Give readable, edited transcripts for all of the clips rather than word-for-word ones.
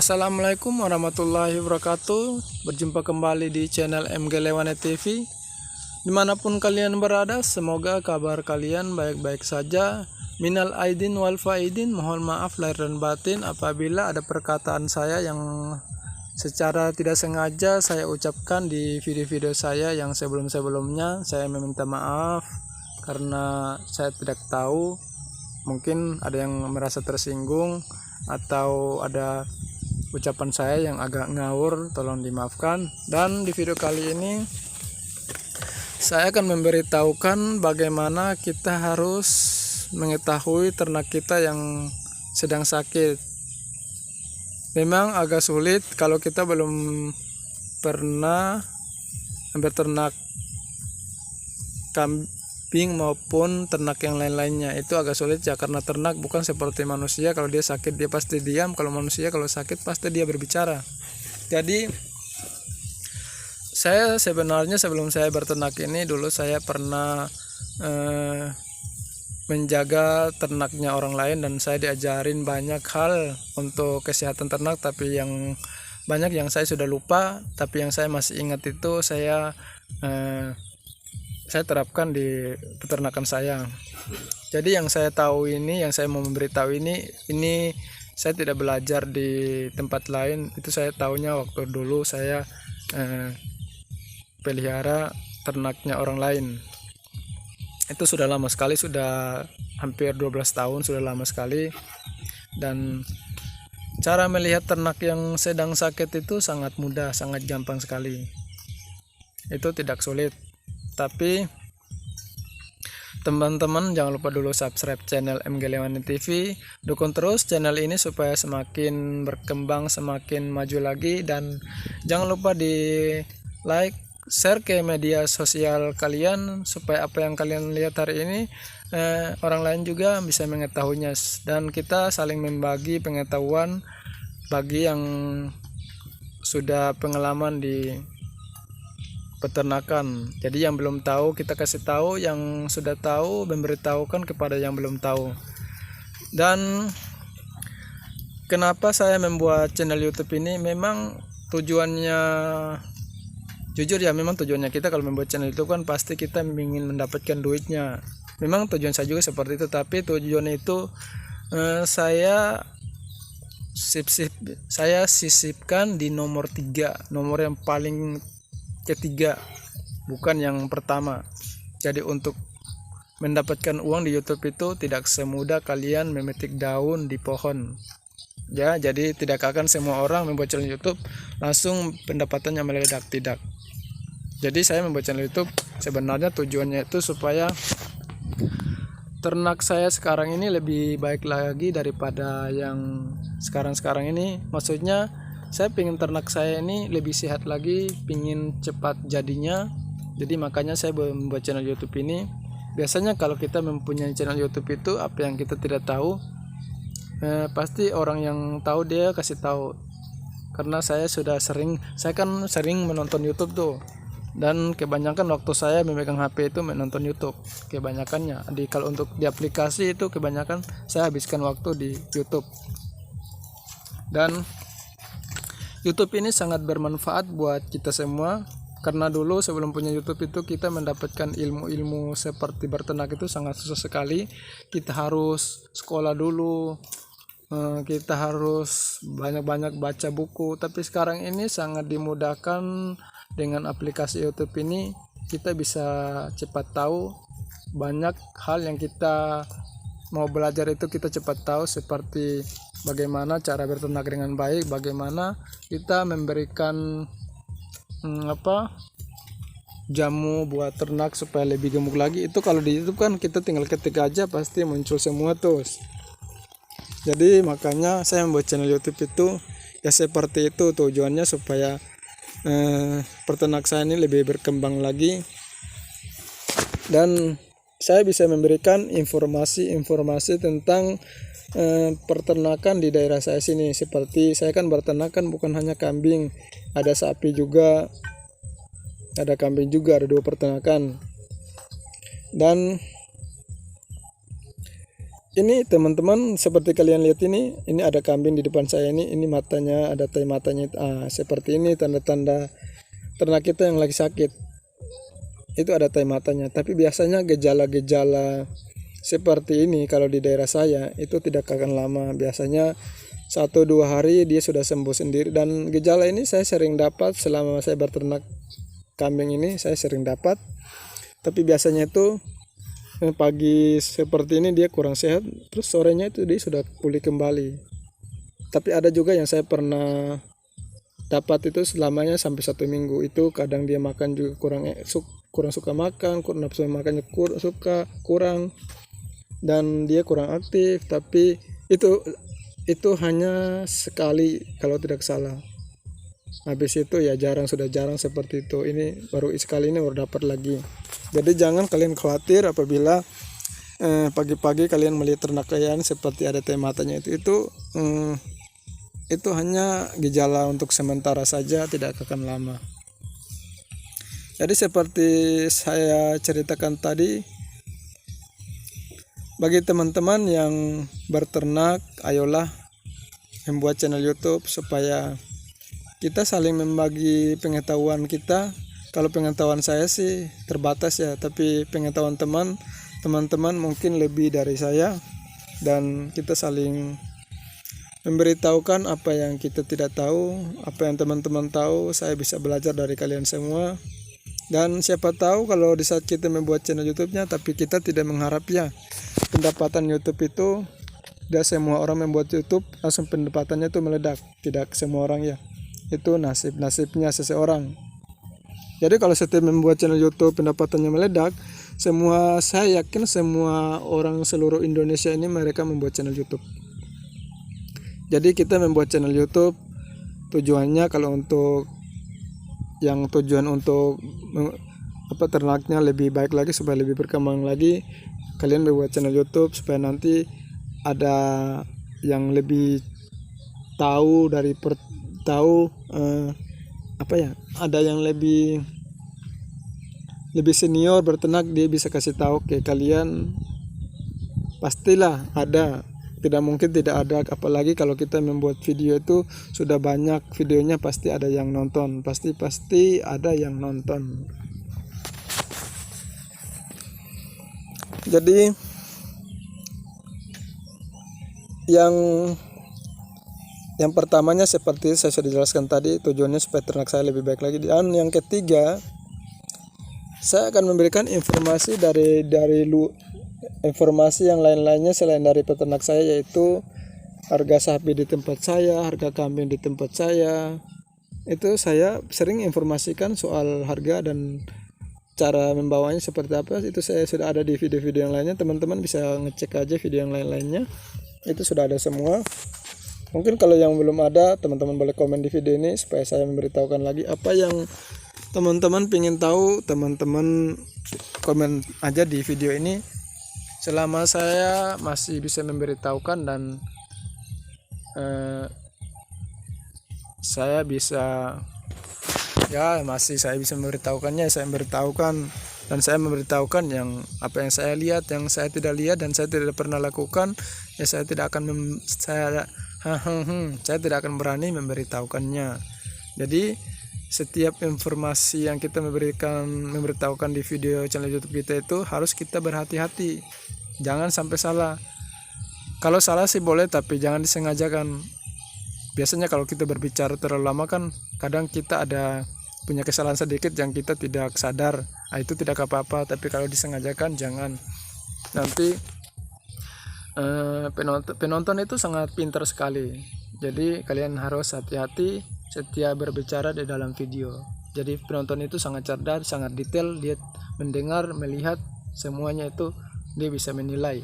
Assalamualaikum warahmatullahi wabarakatuh. Berjumpa kembali di channel MG Lewane TV. Dimanapun kalian berada, semoga kabar kalian baik-baik saja. Minal aidin wal faidin, mohon maaf lahir dan batin apabila ada perkataan saya yang secara tidak sengaja saya ucapkan di video-video saya yang sebelum-sebelumnya. Saya meminta maaf karena saya tidak tahu, mungkin ada yang merasa tersinggung atau ada ucapan saya yang agak ngawur, tolong dimaafkan. Dan di video kali ini saya akan memberitahukan bagaimana kita harus mengetahui ternak kita yang sedang sakit. Memang agak sulit kalau kita belum pernah berternak kambing maupun ternak yang lain-lainnya. Itu agak sulit ya, karena ternak bukan seperti manusia. Kalau dia sakit dia pasti diam, kalau manusia kalau sakit pasti dia berbicara. Jadi saya sebenarnya sebelum saya berternak ini, dulu saya pernah menjaga ternaknya orang lain, dan saya diajarin banyak hal untuk kesehatan ternak, tapi yang banyak yang saya sudah lupa, tapi yang saya masih ingat itu saya terapkan di peternakan saya. Jadi yang saya tahu ini, yang saya mau memberitahu ini saya tidak belajar di tempat lain. Itu saya tahunya waktu dulu saya pelihara ternaknya orang lain. Itu sudah lama sekali, sudah hampir 12 tahun, sudah lama sekali. Dan cara melihat ternak yang sedang sakit itu sangat mudah, sangat gampang sekali. Itu tidak sulit. Tapi teman-teman jangan lupa dulu subscribe channel MG Lewane TV, dukung terus channel ini supaya semakin berkembang, semakin maju lagi, dan jangan lupa di like, share ke media sosial kalian supaya apa yang kalian lihat hari ini orang lain juga bisa mengetahuinya, dan kita saling membagi pengetahuan bagi yang sudah pengalaman di peternakan. Jadi yang belum tahu kita kasih tahu, yang sudah tahu memberitahukan kepada yang belum tahu. Dan kenapa saya membuat channel YouTube ini, memang tujuannya, jujur ya, memang tujuannya kita kalau membuat channel itu kan pasti kita ingin mendapatkan duitnya. Memang tujuan saya juga seperti itu, tapi tujuan itu saya sisipkan di nomor 3, nomor yang paling ketiga, bukan yang pertama. Jadi untuk mendapatkan uang di YouTube itu tidak semudah kalian memetik daun di pohon ya. Jadi tidak akan semua orang membuat channel YouTube langsung pendapatannya meledak, tidak. Jadi saya membuat channel YouTube sebenarnya tujuannya itu supaya ternak saya sekarang ini lebih baik lagi daripada yang sekarang ini. Maksudnya saya pengen ternak saya ini lebih sehat lagi, pengen cepat jadinya. Jadi makanya saya membuat channel YouTube ini. Biasanya kalau kita mempunyai channel YouTube itu, apa yang kita tidak tahu pasti orang yang tahu dia kasih tahu. Karena saya kan sering menonton YouTube tuh, dan kebanyakan waktu saya memegang HP itu menonton YouTube, kebanyakannya. Kalau untuk di aplikasi itu kebanyakan saya habiskan waktu di YouTube. Dan YouTube ini sangat bermanfaat buat kita semua, karena dulu sebelum punya YouTube itu kita mendapatkan ilmu-ilmu seperti berternak itu sangat susah sekali. Kita harus sekolah dulu, kita harus banyak-banyak baca buku. Tapi sekarang ini sangat dimudahkan dengan aplikasi YouTube ini. Kita bisa cepat tahu banyak hal yang kita mau belajar, itu kita cepat tahu, seperti bagaimana cara berternak dengan baik, bagaimana kita memberikan jamu buat ternak supaya lebih gemuk lagi. Itu kalau di YouTube kan kita tinggal ketik aja pasti muncul semua tuh. Jadi makanya saya membuat channel YouTube itu ya seperti itu, tujuannya supaya peternak saya ini lebih berkembang lagi, dan saya bisa memberikan informasi tentang peternakan di daerah saya sini. Seperti saya kan berternakan bukan hanya kambing, ada sapi juga, ada kambing juga, ada 2 peternakan. Dan Ini teman-teman, seperti kalian lihat ini ada kambing di depan saya, ini matanya, ada tai matanya. Seperti ini tanda-tanda ternak kita yang lagi sakit. Itu ada tai matanya. Tapi biasanya gejala-gejala seperti ini kalau di daerah saya itu tidak akan lama. Biasanya 1-2 hari dia sudah sembuh sendiri. Dan gejala ini saya sering dapat selama saya berternak kambing ini, saya sering dapat. Tapi biasanya itu pagi seperti ini dia kurang sehat, terus sorenya itu dia sudah pulih kembali. Tapi ada juga yang saya pernah dapat itu selamanya sampai 1 minggu. Itu kadang dia makan juga kurang suka makan, kurang nafsu makannya kurang, dan dia kurang aktif. Tapi itu hanya sekali kalau tidak salah. Habis itu ya sudah jarang seperti itu. Ini baru sekali ini baru dapat lagi. Jadi jangan kalian khawatir apabila pagi-pagi kalian melihat ternak kalian seperti ada tai matanya. Itu hanya gejala untuk sementara saja, tidak akan lama. Jadi seperti saya ceritakan tadi, bagi teman-teman yang berternak, ayolah membuat channel YouTube supaya kita saling membagi pengetahuan kita. Kalau pengetahuan saya sih terbatas ya, tapi pengetahuan teman-teman mungkin lebih dari saya, dan kita saling memberitahukan apa yang kita tidak tahu, apa yang teman-teman tahu. Saya bisa belajar dari kalian semua. Dan siapa tahu kalau di saat kita membuat channel YouTube-nya, tapi kita tidak mengharap ya pendapatan YouTube itu, tidak semua orang membuat YouTube langsung pendapatannya itu meledak. Tidak semua orang ya. Itu nasibnya seseorang. Jadi kalau setiap membuat channel YouTube pendapatannya meledak, saya yakin semua orang seluruh Indonesia ini mereka membuat channel YouTube. Jadi kita membuat channel YouTube tujuannya kalau untuk tujuan untuk ternaknya lebih baik lagi, supaya lebih berkembang lagi, kalian membuat channel YouTube supaya nanti ada yang lebih tahu ada yang lebih senior berternak, dia bisa kasih tahu ke kalian. Pastilah ada, tidak mungkin tidak ada. Apalagi kalau kita membuat video itu sudah banyak videonya, pasti ada yang nonton, pasti ada yang nonton. Jadi yang pertamanya seperti saya sudah jelaskan tadi, tujuannya supaya ternak saya lebih baik lagi. Dan yang ketiga, saya akan memberikan informasi dari informasi yang lain-lainnya selain dari peternak saya, yaitu harga sapi di tempat saya, harga kambing di tempat saya. Itu saya sering informasikan soal harga dan cara membawanya seperti apa. Itu saya sudah ada di video-video yang lainnya. Teman-teman bisa ngecek aja video yang lain-lainnya. Itu sudah ada semua. Mungkin kalau yang belum ada, teman-teman boleh komen di video ini supaya saya memberitahukan lagi apa yang teman-teman ingin tahu. Teman-teman komen aja di video ini. Selama saya masih bisa memberitahukan dan saya bisa memberitahukannya, saya memberitahukan, dan saya memberitahukan apa yang saya lihat, yang saya tidak lihat dan saya tidak pernah lakukan, ya saya tidak akan saya tidak akan berani memberitahukannya. Jadi setiap informasi yang kita memberitahukan di video channel YouTube kita itu harus kita berhati-hati, jangan sampai salah. Kalau salah sih boleh, tapi jangan disengajakan. Biasanya kalau kita berbicara terlalu lama kan kadang kita ada punya kesalahan sedikit yang kita tidak sadar. Itu tidak apa-apa, tapi kalau disengajakan jangan. Nanti penonton itu sangat pintar sekali. Jadi kalian harus hati-hati setiap berbicara di dalam video. Jadi penonton itu sangat cerdas, sangat detail, dia mendengar, melihat semuanya itu dia bisa menilai.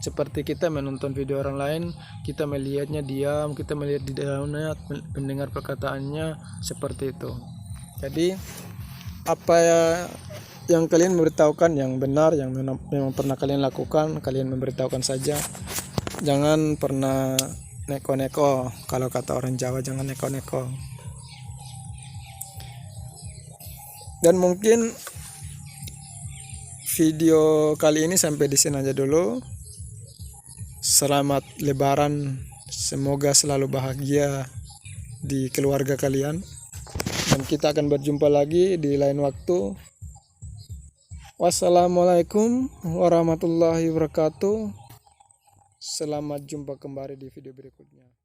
Seperti kita menonton video orang lain, kita melihatnya diam, kita melihat di dalamnya, mendengar perkataannya, seperti itu. Jadi apa yang kalian memberitahukan yang benar, yang memang pernah kalian lakukan, kalian memberitahukan saja. Jangan pernah neko-neko. Kalau kata orang Jawa, jangan neko-neko. Dan mungkin video kali ini sampai di sini aja dulu. Selamat Lebaran, semoga selalu bahagia di keluarga kalian, dan kita akan berjumpa lagi di lain waktu. Wassalamualaikum warahmatullahi wabarakatuh. Selamat jumpa kembali di video berikutnya.